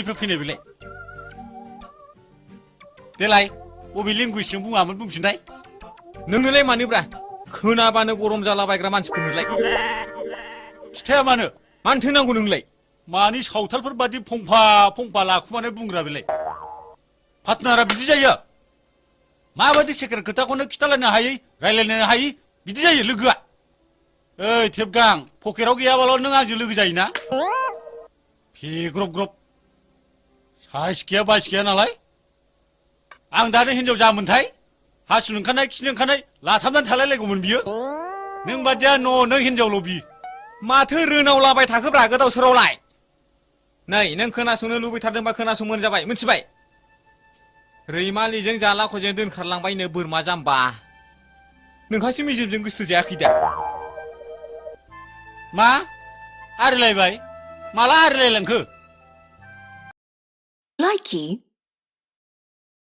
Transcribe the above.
बबेनिफ्राय फैनाय बेलाय देलाय बबे लेंगुवेजजों बुङामोन बुंफिननाय नोंनोलाय मानोब्रा खोनाबानो गरम जालाबायग्रा मानसिफोरनोलाय खिथाया मानो मानोथो नांगौ नोंलाय मानि सावथालफोर बादि फंफा फंफा लाखुमानाय बुंग्रा बेलाय पार्टनारा बिदि जायो माबायदि सेक्रेट खोथाखौनो खिथालायनो हायै रायलायनो हायै बिदि जायो लोगोआ ओइ थेबगां पकेटाव गैयाबाल' नों आंजों लोगो जायोना फेग्रब ग्रब साइस गैया बाइस गैया नालाय आं दानो हिनजाव जामोनथाय हासुनो ओंखारनाय खिनो ओंखारनाय लाथाबनानै थालायलायगौमोन बियो नों बादिया नों हिनजावल' बि माथो रोनावलाबाय थाखोब्रा गोदाव सोरावलाय नै नों खोनासंनो लुबैथारदोंबा खोनासंबानो जाबाय मिथिबाय रैमालिजों जालाख'जों दोनखारलांबायनो बोरमा जाम्बा नोंहासो मेजेमजों गोसो जायाखै दा मा आरिलायबाय माला आरिलायलांखो Likey